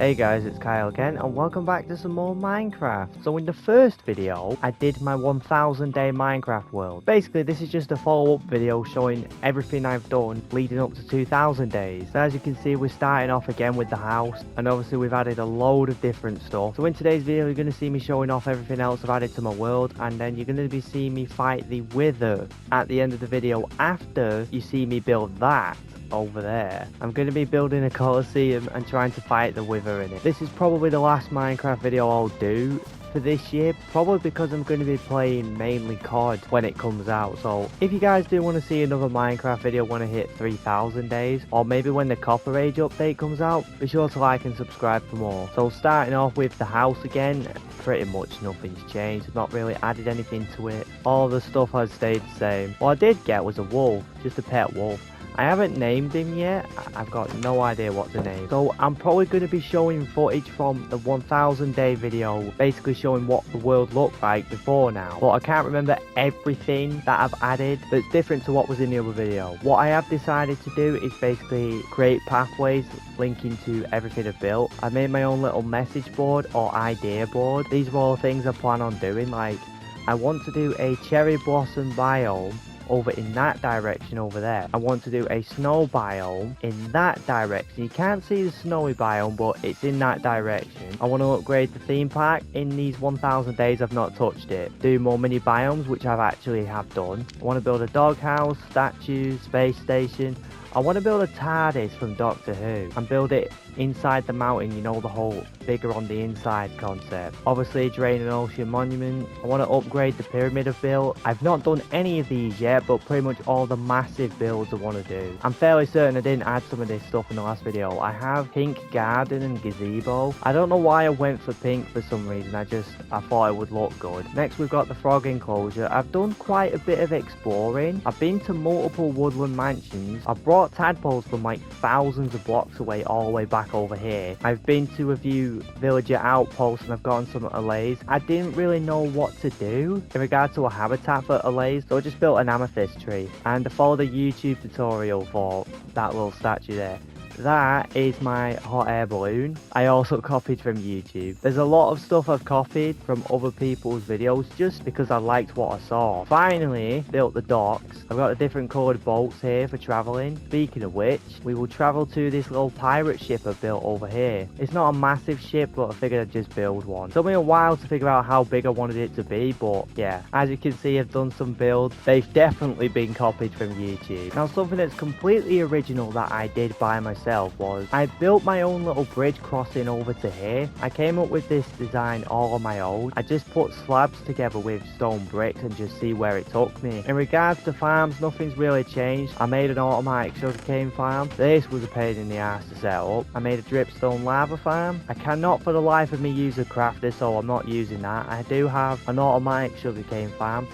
Hey guys, it's Kyle again and welcome back to some more Minecraft. So in the first video, I did my 1000 day Minecraft world. Basically, this is just a follow-up video showing everything I've done leading up to 2000 days. So as you can see, we're starting off again with the house, and obviously we've added a load of different stuff. So in today's video, you're going to see me showing off everything else I've added to my world, and then you're going to be seeing me fight the Wither at the end of the video after you see me build that over there. I'm going to be building a Colosseum and trying to fight the Wither in it. This is probably the last Minecraft video I'll do for this year, probably because I'm going to be playing mainly COD when it comes out. So if you guys do want to see another Minecraft video when I hit 3000 days, or maybe when the Copper Age update comes out, be sure to like and subscribe for more. So starting off with the house again, pretty much nothing's changed. I've not really added anything to it. All the stuff has stayed the same. What I did get was a wolf, just a pet wolf. I haven't named him yet. I've got no idea what to name. So I'm probably going to be showing footage from the 1000 day video, basically showing what the world looked like before now. But I can't remember everything that I've added that's different to what was in the other video. What I have decided to do is basically create pathways linking to everything I've built. I made my own little message board or idea board. These are all things I plan on doing. Like, I want to do a cherry blossom biome over in that direction over there. I want to do a snow biome in that direction. You can't see the snowy biome, but it's in that direction. I want to upgrade the theme park. In these 1000 days I've not touched it. Do more mini biomes, which I've actually have done. I want to build a doghouse, statues, space station. I want to build a TARDIS from Doctor Who and build it inside the mountain, you know, the whole bigger on the inside concept. Obviously, drain an ocean monument. I want to upgrade the pyramid I've built. I've not done any of these yet, but pretty much all the massive builds I want to do. I'm fairly certain I didn't add some of this stuff in the last video. I have pink garden and gazebo. I don't know why I went for pink for some reason. I thought it would look good. Next, we've got the frog enclosure. I've done quite a bit of exploring. I've been to multiple woodland mansions. I've brought tadpoles from like thousands of blocks away all the way back over here. I've been to a few villager outposts and I've gotten some allays. I didn't really know what to do in regard to a habitat for allays, so I just built an amethyst tree and I followed a YouTube tutorial for that little statue there. That is my hot air balloon. I also copied from YouTube. There's a lot of stuff I've copied from other people's videos just because I liked what I saw. Finally, built the docks. I've got the different coloured boats here for travelling. Speaking of which, we will travel to this little pirate ship I built over here. It's not a massive ship, but I figured I'd just build one. It took me a while to figure out how big I wanted it to be, but yeah. As you can see, I've done some builds. They've definitely been copied from YouTube. Now, something that's completely original that I did by myself was I built my own little bridge crossing over to here. I came up with this design all on my own. I just put slabs together with stone bricks and just see where it took me. In regards to farms, nothing's really changed. I made an automatic sugarcane farm. This was a pain in the ass to set up. I made a dripstone lava farm. I cannot for the life of me use a crafter, so I'm not using that. I do have an automatic sugarcane farm.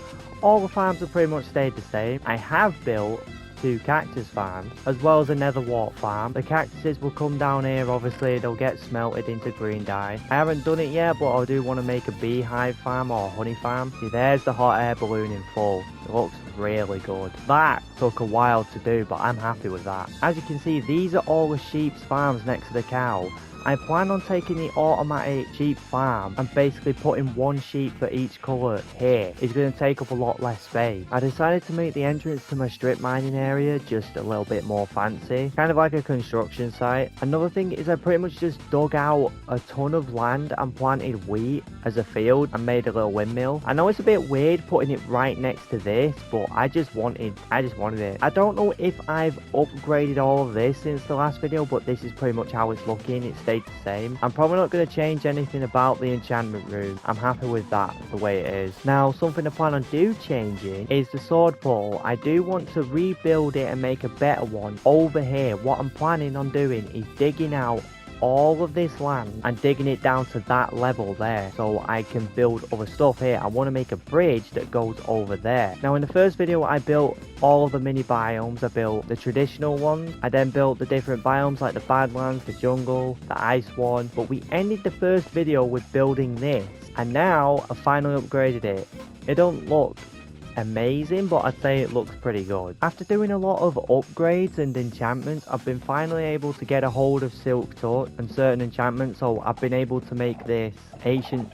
All the farms have pretty much stayed the same. I have built 2 cactus farms as well as a nether wart farm. The cactuses will come down here, obviously they'll get smelted into green dye. I haven't done it yet, but I do want to make a beehive farm or a honey farm. See, there's the hot air balloon in full. It looks really good. That took a while to do, but I'm happy with that. As you can see, these are all the sheep's farms next to the cow. I plan on taking the automatic sheep farm and basically putting 1 sheep for each colour here. It's going to take up a lot less space. I decided to make the entrance to my strip mining area just a little bit more fancy, kind of like a construction site. Another thing is I pretty much just dug out a ton of land and planted wheat as a field and made a little windmill. I know it's a bit weird putting it right next to this, but I just wanted it. I don't know if I've upgraded all of this since the last video, but this is pretty much how it's looking. It stayed the same. I'm probably not going to change anything about the enchantment room. I'm happy with that the way it is. Now, something I plan on changing is the sword portal. I do want to rebuild it and make a better one over here. What I'm planning on doing is digging out all of this land and digging it down to that level there so I can build other stuff here. I want to make a bridge that goes over there. Now, in the first video I built all of the mini biomes. I built the traditional ones. I then built the different biomes like the Badlands, the jungle, the ice one, but we ended the first video with building this, and now I finally upgraded it. It don't look amazing, but I'd say it looks pretty good. After doing a lot of upgrades and enchantments, I've been finally able to get a hold of Silk Touch and certain enchantments, so I've been able to make this ancient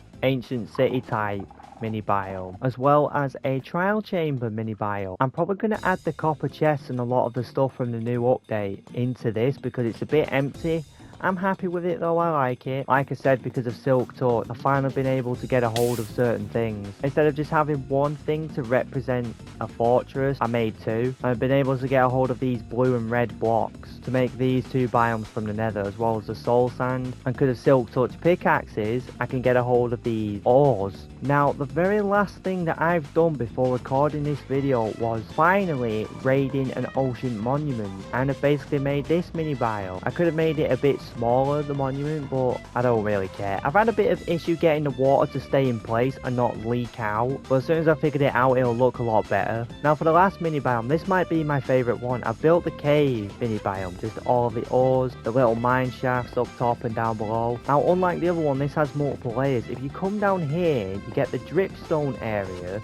city type mini biome, as well as a trial chamber mini biome. I'm probably going to add the copper chest and a lot of the stuff from the new update into this because it's a bit empty. I'm happy with it though, I like it. Like I said, because of Silk Touch, I've finally been able to get a hold of certain things. Instead of just having one thing to represent a fortress, I made two. I've been able to get a hold of these blue and red blocks to make these two biomes from the nether, as well as the soul sand. And because of Silk Touch pickaxes, I can get a hold of these ores. Now, the very last thing that I've done before recording this video was finally raiding an ocean monument, and I've basically made this mini biome. I could have made it a bit smaller, the monument, but I don't really care. I've had a bit of issue getting the water to stay in place and not leak out, but as soon as I figured it out, it'll look a lot better. Now for the last mini biome, this might be my favourite one. I built the cave mini biome, just all of the ores, the little mine shafts up top and down below. Now unlike the other one, this has multiple layers. If you come down here, you get the dripstone area,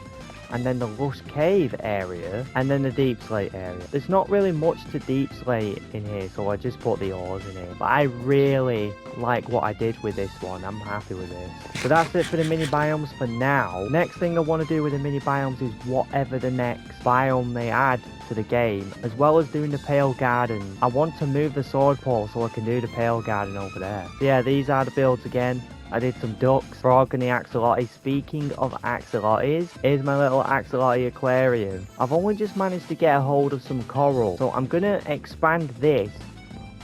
and then the lush cave area, and then the deep slate area. There's not really much to deep slate in here, so I just put the ores in here. But I really like what I did with this one. I'm happy with this. So that's it for the mini biomes for now. Next thing I want to do with the mini biomes is whatever the next biome they add to the game, as well as doing the pale garden. I want to move the sword pole so I can do the pale garden over there. So yeah, these are the builds again. I did some ducks, frog and the axolotl. Speaking of axolotls, here's my little axolotl aquarium. I've only just managed to get a hold of some coral, so I'm going to expand this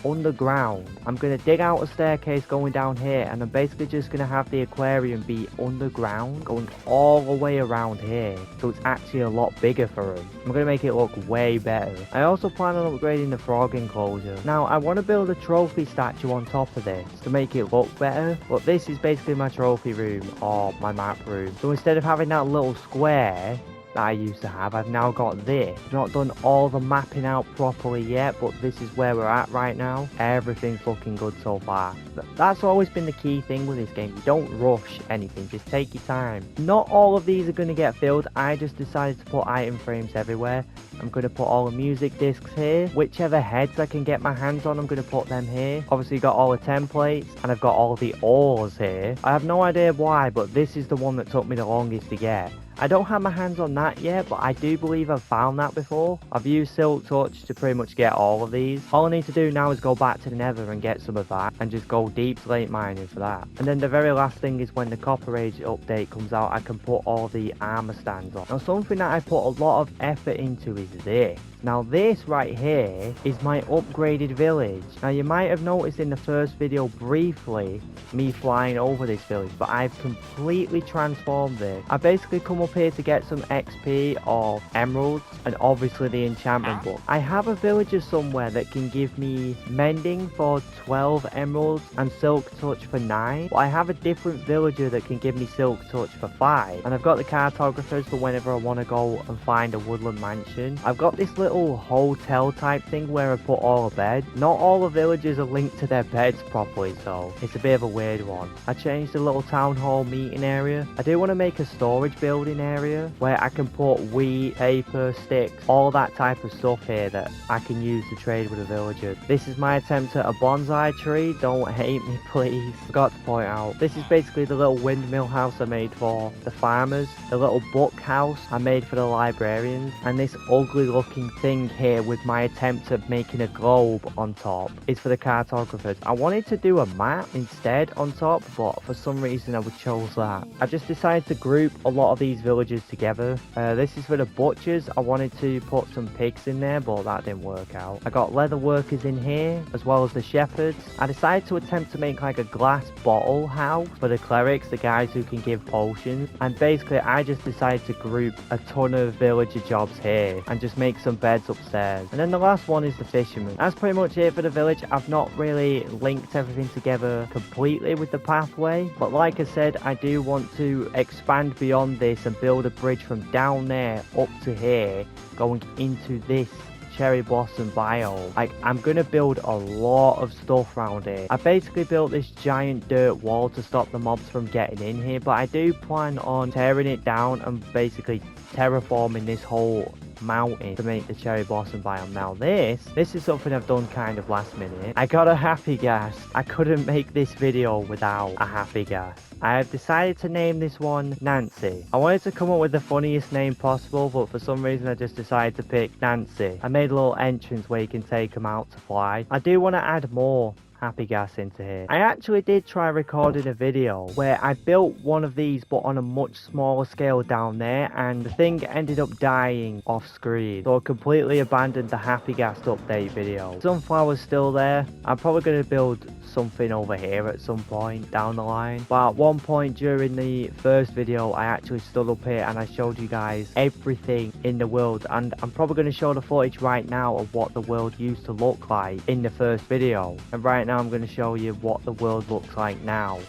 underground. I'm going to dig out a staircase going down here, and I'm basically just going to have the aquarium be underground, going all the way around here, so it's actually a lot bigger for them. I'm going to make it look way better. I also plan on upgrading the frog enclosure. Now I want to build a trophy statue on top of this to make it look better, but this is basically my trophy room or my map room. So instead of having that little square that I used to have, I've now got this. I've not done all the mapping out properly yet, but this is where we're at right now. Everything's looking good so far. That's always been the key thing with this game. You don't rush anything, just take your time. Not all of these are going to get filled. I just decided to put item frames everywhere. I'm going to put all the music discs here. Whichever heads I can get my hands on, I'm going to put them here. Obviously got all the templates, and I've got all the ores here. I have no idea why, but this is the one that took me the longest to get. I don't have my hands on that yet, but I do believe I've found that before. I've used Silk Touch to pretty much get all of these. All I need to do now is go back to the nether and get some of that, and just go deep slate mining for that. And then the very last thing is when the Copper Age update comes out, I can put all the armor stands on. Now something that I put a lot of effort into is this. Now this right here is my upgraded village. Now you might have noticed in the first video briefly me flying over this village, but I've completely transformed it. I basically come up here to get some XP or emeralds, and obviously the enchantment book. I have a villager somewhere that can give me mending for 12 emeralds and Silk Touch for 9, but I have a different villager that can give me Silk Touch for 5, and I've got the cartographers for whenever I want to go and find a woodland mansion. I've got this little hotel type thing where I put all the beds. Not all the villagers are linked to their beds properly, so it's a bit of a weird one. I changed the little town hall meeting area. I do want to make a storage building area where I can put wheat, paper, sticks, all that type of stuff here that I can use to trade with the villagers. This is my attempt at a bonsai tree. Don't hate me, please. Forgot to point out, this is basically the little windmill house I made for the farmers, the little book house I made for the librarians, and this ugly looking thing here with my attempt at making a globe on top is for the cartographers. I wanted to do a map instead on top, but for some reason I chose that. I just decided to group a lot of these villages together. This is for the butchers. I wanted to put some pigs in there, but that didn't work out. I got leather workers in here, as well as the shepherds. I decided to attempt to make like a glass bottle house for the clerics, the guys who can give potions, and basically I just decided to group a ton of villager jobs here and just make some beds upstairs. And then the last one is the fisherman. That's pretty much it for the village. I've not really linked everything together completely with the pathway, but like I said, I do want to expand beyond this and build a bridge from down there up to here, going into this cherry blossom biome, like I'm gonna build a lot of stuff around here. I basically built this giant dirt wall to stop the mobs from getting in here, but I do plan on tearing it down and basically terraforming this whole mountain to make the cherry blossom biome. Now this is something I've done kind of last minute. I got a happy gas. I couldn't make this video without a happy gas. I have decided to name this one Nancy. I wanted to come up with the funniest name possible, but for some reason I just decided to pick Nancy. I made a little entrance where you can take them out to fly. I do want to add more happy gas into here. I actually did try recording a video where I built one of these but on a much smaller scale down there, and the thing ended up dying off screen, so I completely abandoned the happy gas update video. Sunflower's still there. I'm probably going to build something over here at some point down the line, but at one point during the first video I actually stood up here and I showed you guys everything in the world, and I'm probably going to show the footage right now of what the world used to look like in the first video, and right now I'm going to show you what the world looks like now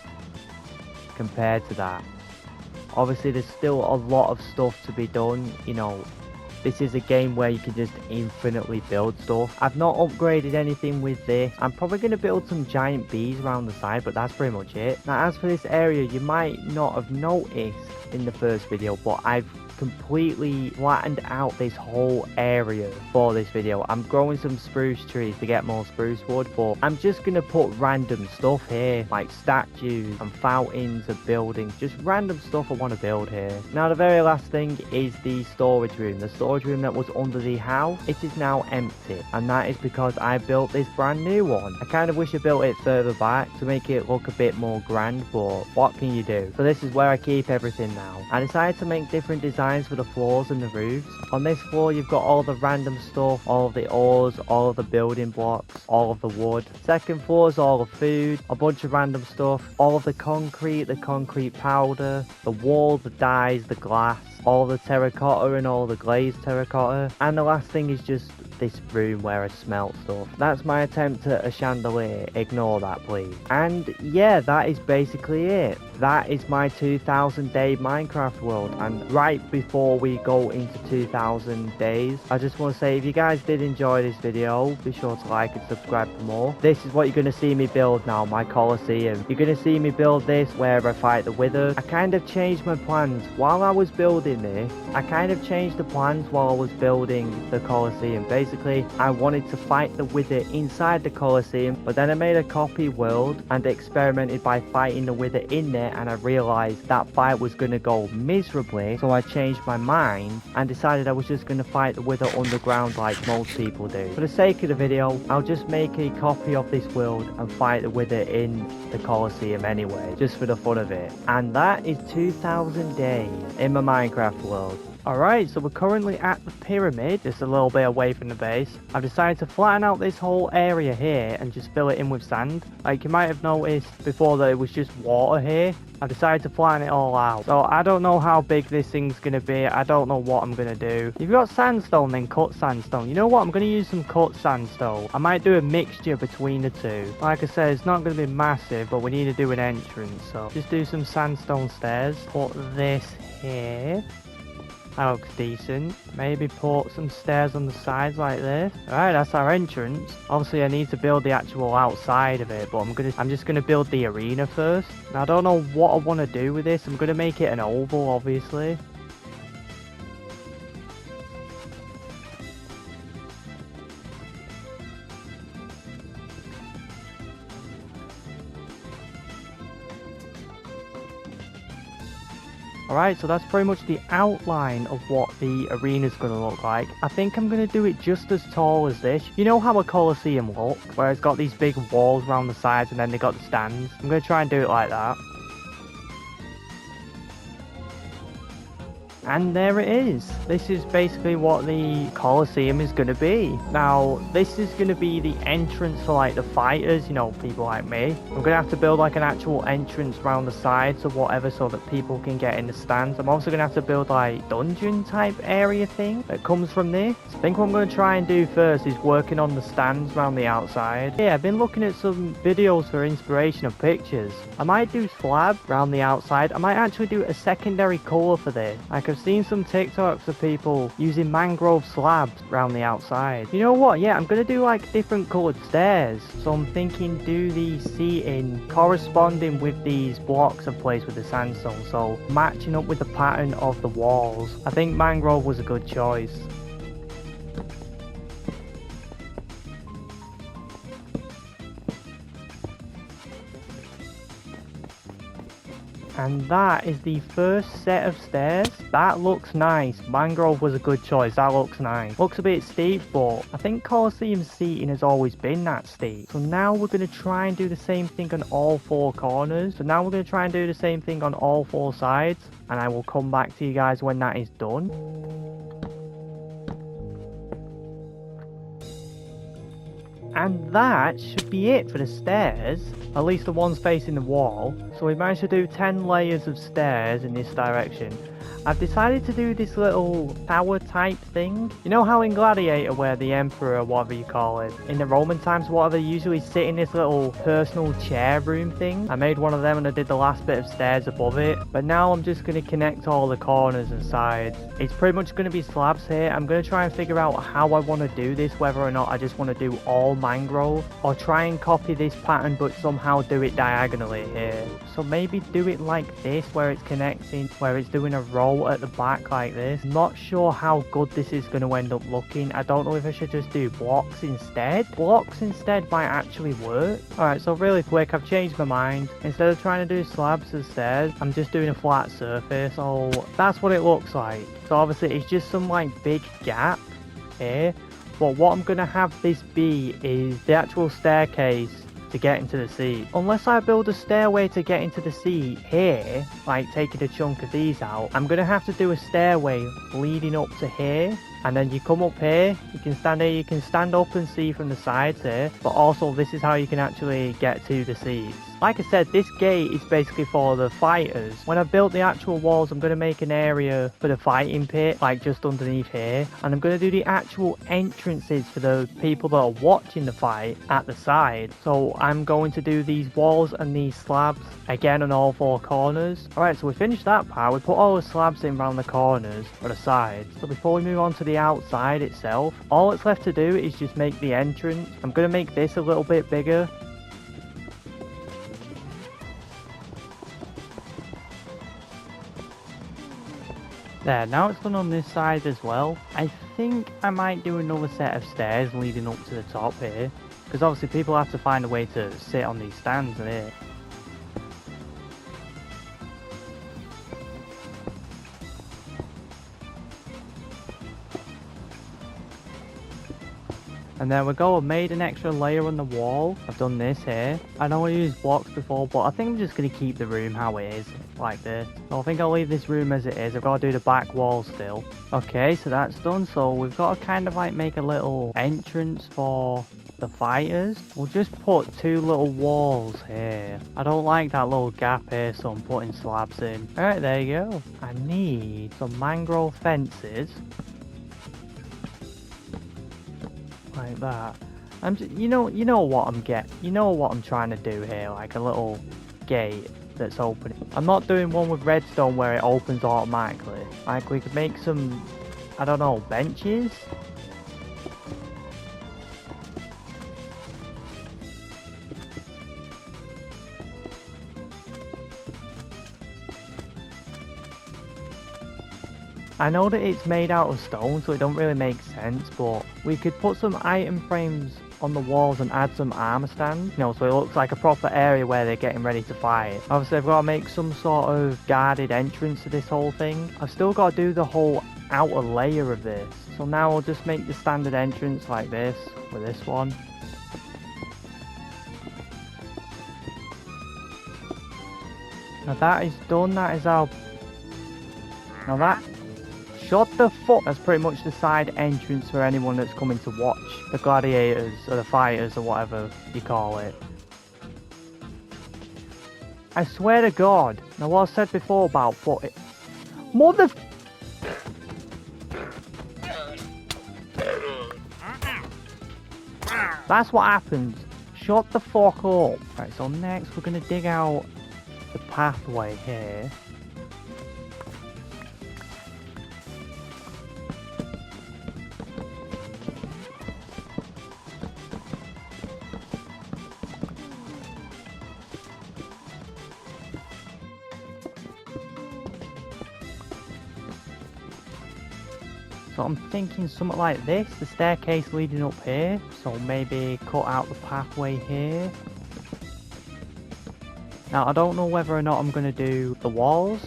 compared to that. Obviously there's still a lot of stuff to be done, you know. This is a game where you can just infinitely build stuff. I've not upgraded anything with this. I'm probably going to build some giant bees around the side, but that's pretty much it. Now as for this area, you might not have noticed in the first video, but I've completely flattened out this whole area for this video. I'm growing some spruce trees to get more spruce wood, but I'm just gonna put random stuff here, like statues and fountains and buildings, just random stuff I want to build here. Now the very last thing is the storage room. The storage room that was under the house, it is now empty, and that is because I built this brand new one. I kind of wish I built it further back to make it look a bit more grand, but what can you do? So this is where I keep everything now. I decided to make different designs for the floors and the roofs. On this floor you've got all the random stuff, all of the ores, all of the building blocks, all of the wood. Second floor is all the food, a bunch of random stuff, all of the concrete powder, the wall, the dyes, the glass, all the terracotta and all the glazed terracotta, and the last thing is just this room where I smelt stuff. That's my attempt at a chandelier, ignore that please. And yeah, that is basically it. That is my 2000 day Minecraft world, and right before we go into 2000 days, I just want to say if you guys did enjoy this video, be sure to like and subscribe for more. This is what you're going to see me build now, my Colosseum. You're going to see me build this where I fight the Wither. I kind of changed my plans while I was building this. I kind of changed the plans while I was building the Colosseum. Basically, I wanted to fight the Wither inside the Colosseum, but then I made a copy world and experimented by fighting the Wither in there, and I realized that fight was going to go miserably, so I changed my mind and decided I was just going to fight the Wither underground like most people do. For the sake of the video, I'll just make a copy of this world and fight the Wither in the Colosseum anyway, just for the fun of it. And that is 2000 days in my Minecraft world. Alright, so we're currently at the pyramid, just a little bit away from the base. I've decided to flatten out this whole area here and just fill it in with sand. Like you might have noticed before that it was just water here. I've decided to flatten it all out. So I don't know how big this thing's going to be. I don't know what I'm going to do. If you've got sandstone, then cut sandstone. You know what? I'm going to use some cut sandstone. I might do a mixture between the two. Like I said, it's not going to be massive, but we need to do an entrance. So just do some sandstone stairs. Put this here. That looks decent. Maybe put some stairs on the sides like this. Alright, that's our entrance. Obviously I need to build the actual outside of it, but I'm just gonna build the arena first. Now I don't know what I want to do with this. I'm gonna make it an oval, obviously. Alright, so that's pretty much the outline of what the arena's going to look like. I think I'm going to do it just as tall as this. You know how a Colosseum looks, where it's got these big walls around the sides and then they got the stands? I'm going to try and do it like that. And there it is. This is basically what the Colosseum is going to be. Now, this is going to be the entrance for like the fighters, you know, people like me. I'm going to have to build like an actual entrance around the sides or whatever so that people can get in the stands. I'm also going to have to build like dungeon type area thing that comes from this. I think what I'm going to try and do first is working on the stands around the outside. Yeah, I've been looking at some videos for inspiration of pictures. I might do slab around the outside. I might actually do a secondary colour for this. Like Like I've seen some TikToks of people using mangrove slabs around the outside. You know what? Yeah, I'm gonna do like different coloured stairs. So I'm thinking do the seating corresponding with these blocks I've placed with the sandstone. So matching up with the pattern of the walls. I think mangrove was a good choice. And that is the first set of stairs. That looks nice. Mangrove was a good choice. That looks nice. Looks a bit steep, but I think Colosseum seating has always been that steep. So now we're going to try and do the same thing on all four corners. So now we're going to try and do the same thing on all four sides. And I will come back to you guys when that is done. And that should be it for the stairs, at least the ones facing the wall. So we managed to do 10 layers of stairs in this direction. I've decided to do this little tower type thing. You know how in Gladiator where the Emperor, whatever you call it, in the Roman times, whatever, they usually sit in this little personal chair room thing? I made one of them and I did the last bit of stairs above it. But now I'm just going to connect all the corners and sides. It's pretty much going to be slabs here. I'm going to try and figure out how I want to do this, whether or not I just want to do all mangrove or try and copy this pattern but somehow do it diagonally here. So maybe do it like this where it's connecting, where it's doing a roll at the back like this. Not sure how good this is going to end up looking. I don't know if I should just do blocks instead. Blocks instead might actually work. Alright, so really quick, I've changed my mind. Instead of trying to do slabs and stairs, I'm just doing a flat surface. So that's what it looks like. So obviously it's just some like big gap here. But what I'm going to have this be is the actual staircase to get into the seat. Unless I build a stairway to get into the seat here, like taking a chunk of these out, I'm going to have to do a stairway leading up to here. And then you come up here, you can stand here, you can stand up and see from the sides here. But also this is how you can actually get to the seats. Like I said, this gate is basically for the fighters. When I built the actual walls, I'm going to make an area for the fighting pit, like just underneath here. And I'm going to do the actual entrances for the people that are watching the fight at the side. So I'm going to do these walls and these slabs again on all four corners. Alright, so we finished that part. We put all the slabs in around the corners or the sides. So before we move on to the outside itself, all it's left to do is just make the entrance. I'm going to make this a little bit bigger. There, now it's done on this side as well. I think I might do another set of stairs leading up to the top here. Because obviously people have to find a way to sit on these stands here. And there we go, I've made an extra layer on the wall. I've done this here. I know I used blocks before, but I think I'm just going to keep the room how it is, like this. So I think I'll leave this room as it is. I've got to do the back wall still. Okay, so that's done. So we've got to kind of like make a little entrance for the fighters. We'll just put two little walls here. I don't like that little gap here, so I'm putting slabs in. Alright, there you go. I need some mangrove fences. Like that. I'm just, you know what I'm trying to do here, like a little gate that's opening. I'm not doing one with redstone where it opens automatically. Like we could make some, I don't know, benches. I know that it's made out of stone, so it don't really make sense, but we could put some item frames on the walls and add some armor stands, you know, so it looks like a proper area where they're getting ready to fight. Obviously, I've got to make some sort of guarded entrance to this whole thing. I've still got to do the whole outer layer of this. So now I'll just make the standard entrance like this, with this one. Now that is done, that is our... Now that... Shut the fuck! That's pretty much the side entrance for anyone that's coming to watch the gladiators or the fighters or whatever you call it. I swear to God. Now what I said before about putting... Mother... That's what happens. Shut the fuck up. Right, so next we're going to dig out the pathway here. So I'm thinking something like this, the staircase leading up here. So maybe cut out the pathway here. Now I don't know whether or not I'm going to do the walls.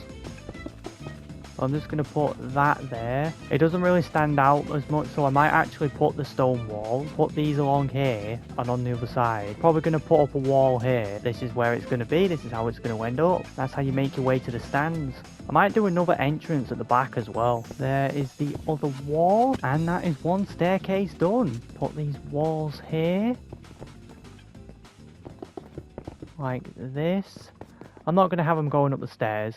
I'm just going to put that there. It doesn't really stand out as much, so I might actually put the stone wall, put these along here and on the other side. Probably going to put up a wall here. This is where it's going to be. This is how it's going to end up. That's how you make your way to the stands. I might do another entrance at the back as well. There is the other wall, and that is one staircase done. Put these walls here. Like this. I'm not going to have them going up the stairs.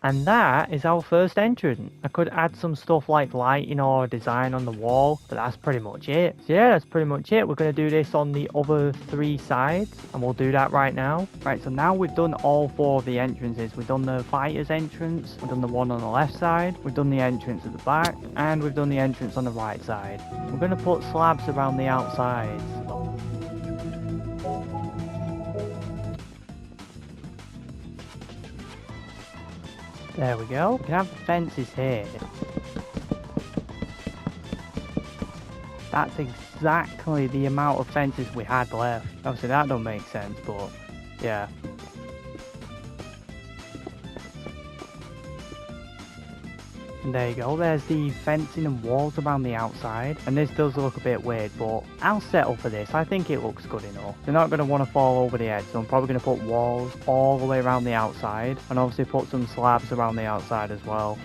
And that is our first entrance. I could add some stuff like lighting or design on the wall, but that's pretty much it. So yeah, that's pretty much it. We're going to do this on the other 3 sides, and we'll do that right now. Right, so now we've done all 4 of the entrances. We've done the fighter's entrance, we've done the one on the left side, we've done the entrance at the back, and we've done the entrance on the right side. We're going to put slabs around the outsides. There we go. We can have the fences here. That's exactly the amount of fences we had left. Obviously that don't make sense, but yeah. And there you go, there's the fencing and walls around the outside. And this does look a bit weird, but I'll settle for this. I think it looks good enough. They're not going to want to fall over the edge, so I'm probably going to put walls all the way around the outside. And obviously put some slabs around the outside as well.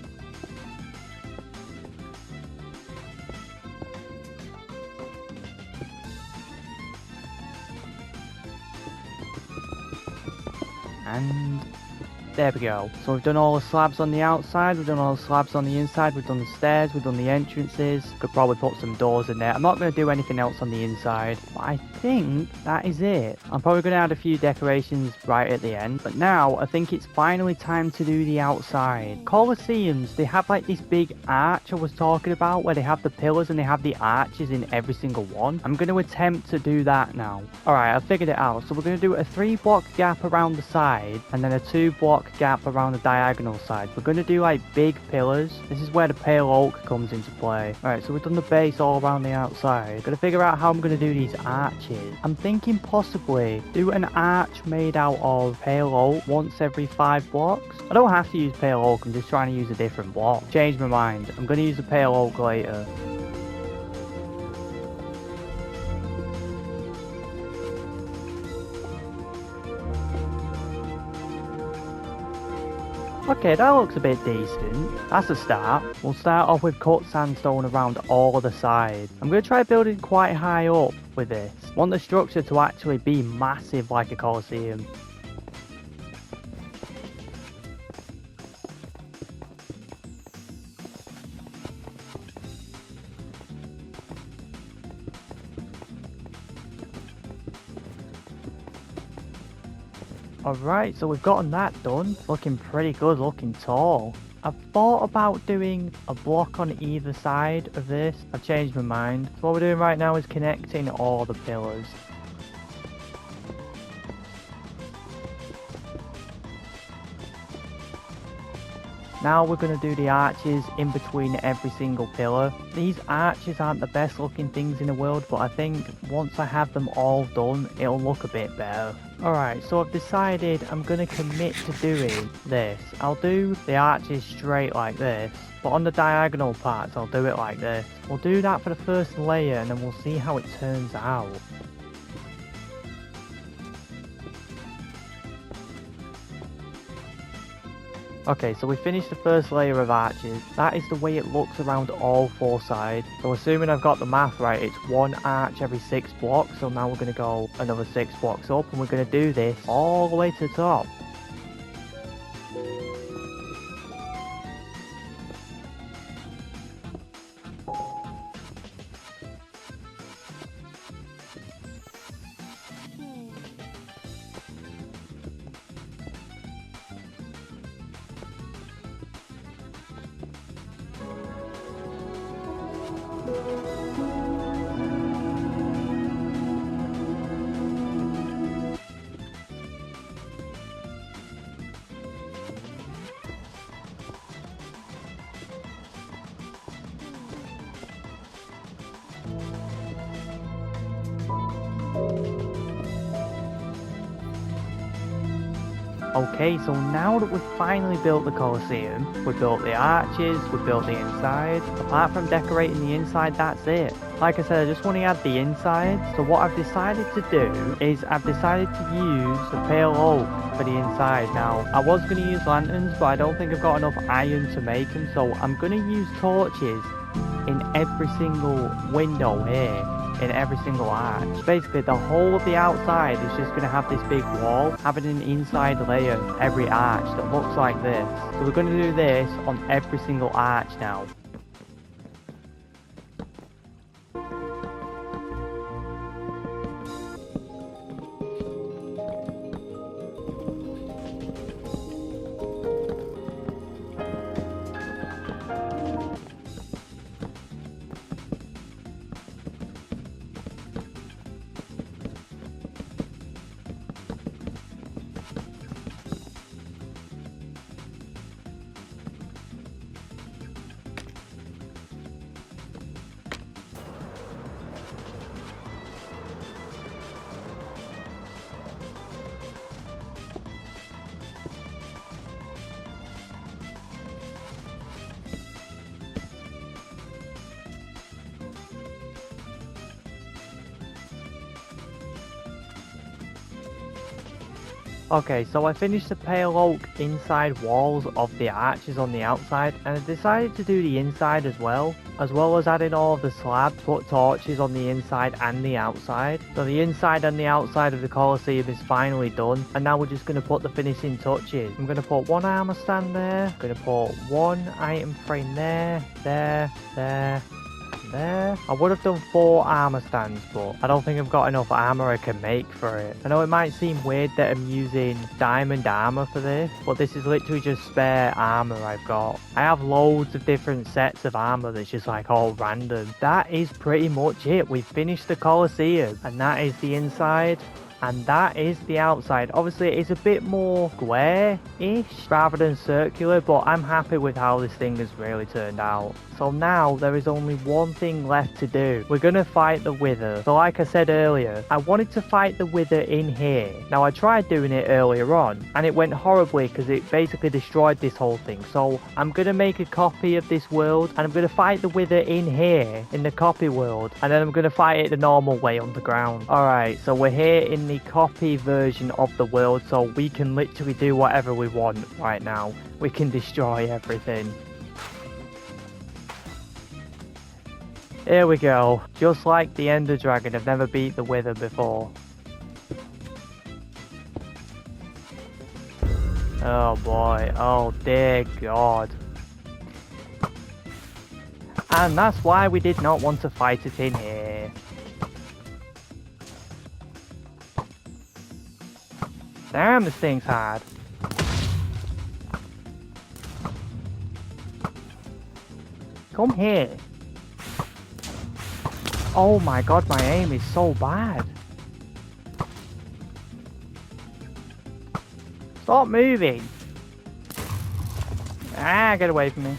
And there we go. So we've done all the slabs on the outside, we've done all the slabs on the inside, we've done the stairs, we've done the entrances. Could probably put some doors in there. I'm not going to do anything else on the inside, but I think that is it. I'm probably going to add a few decorations right at the end, but now I think it's finally time to do the outside. Colosseums, they have like this big arch I was talking about, where they have the pillars and they have the arches in every single one. I'm going to attempt to do that now. Alright, I figured it out. So we're going to do a 3-block gap around the side, and then a 2-block gap around the diagonal sides. We're going to do like big pillars. This is where the pale oak comes into play. Alright, so we've done the base all around the outside. Got to figure out how I'm going to do these arches. I'm thinking possibly do an arch made out of pale oak once every 5 blocks. I don't have to use pale oak, I'm just trying to use a different block. Change my mind. I'm going to use the pale oak later. Okay, that looks a bit decent. That's a start. We'll start off with cut sandstone around all of the sides. I'm going to try building quite high up with this. I want the structure to actually be massive like a Colosseum. Alright, so we've gotten that done. Looking pretty good, looking tall. I've thought about doing a block on either side of this. I've changed my mind. So what we're doing right now is connecting all the pillars. Now we're going to do the arches in between every single pillar. These arches aren't the best looking things in the world, but I think once I have them all done, it'll look a bit better. Alright, so I've decided I'm going to commit to doing this. I'll do the arches straight like this, but on the diagonal parts I'll do it like this. We'll do that for the first layer and then we'll see how it turns out. Okay, so we finished the first layer of arches. That is the way it looks around all 4 sides. So assuming I've got the math right, it's 1 arch every 6 blocks. So now we're going to go another 6 blocks up and we're going to do this all the way to the top. Okay, so now that we've finally built the Colosseum, we built the arches, we built the inside. Apart from decorating the inside, that's it. Like I said, I just want to add the inside. So what I've decided to do is I've decided to use the pale oak for the inside. Now, I was going to use lanterns, but I don't think I've got enough iron to make them. So I'm going to use torches in every single window here, in every single arch. Basically, the whole of the outside is just going to have this big wall, having an inside layer every arch that looks like this. So we're going to do this on every single arch now. Okay, so I finished the pale oak inside walls of the arches on the outside, and I decided to do the inside as well as adding all of the slabs, put torches on the inside and the outside. So the inside and the outside of the Colosseum is finally done, and now we're just going to put the finishing touches. I'm going to put one armor stand there, I'm going to put one item frame there, there, there. I would have done 4 armor stands, but I don't think I've got enough armor I can make for it. I know it might seem weird that I'm using diamond armor for this, but this is literally just spare armor I've got. I have loads of different sets of armor that's just like all random. That is pretty much it. We've finished the Colosseum, and that is the inside. And that is the outside. Obviously, it's a bit more square-ish rather than circular, but I'm happy with how this thing has really turned out. So now there is only one thing left to do. We're going to fight the Wither. So like I said earlier, I wanted to fight the Wither in here. Now I tried doing it earlier on, and it went horribly because it basically destroyed this whole thing. So I'm going to make a copy of this world, and I'm going to fight the Wither in here, in the copy world. And then I'm going to fight it the normal way underground. Alright, so we're here in the copy version of the world, so we can literally do whatever we want right now. We can destroy everything. Here we go. Just like the Ender Dragon, I've never beat the Wither before. Oh boy, oh dear God. And that's why we did not want to fight it in here. Damn, this thing's hard. Come here. Oh my God, my aim is so bad. Stop moving. Ah, get away from me.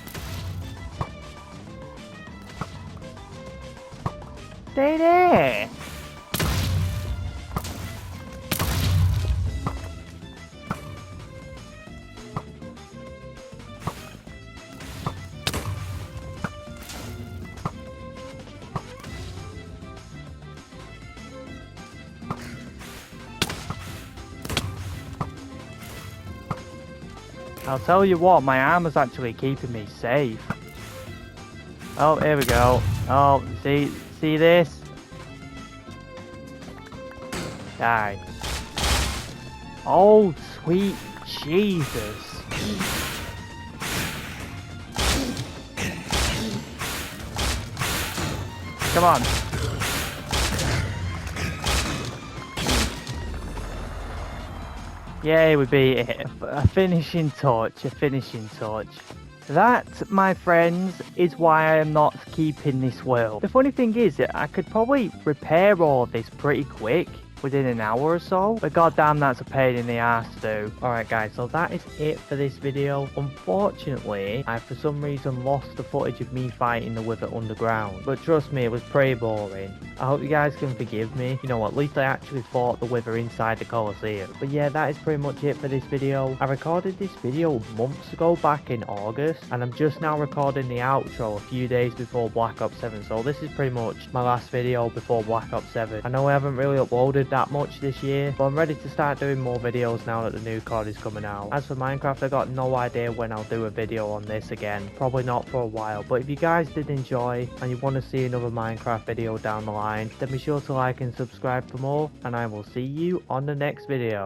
Stay there. I'll tell you what, my armor's actually keeping me safe. Oh, here we go. Oh, see this? Die. Oh, sweet Jesus. Come on. Yay, we beat it. A finishing touch, a finishing touch. That, my friends, is why I am not keeping this world. The funny thing is that I could probably repair all of this pretty quick, within an hour or so, but goddamn, that's a pain in the ass to do. Alright guys, so that is it for this video. Unfortunately, I for some reason lost the footage of me fighting the Wither underground, but trust me, it was pretty boring. I hope you guys can forgive me. You know, at least I actually fought the Wither inside the Colosseum. But yeah, that is pretty much it for this video. I recorded this video months ago back in August, and I'm just now recording the outro a few days before Black Ops 7, so this is pretty much my last video before Black Ops 7. I know I haven't really uploaded that much this year, but I'm ready to start doing more videos now that the new COD is coming out. As for Minecraft, I got no idea when I'll do a video on this again. Probably not for a while, but if you guys did enjoy and you want to see another Minecraft video down the line, then be sure to like and subscribe for more, and I will see you on the next video.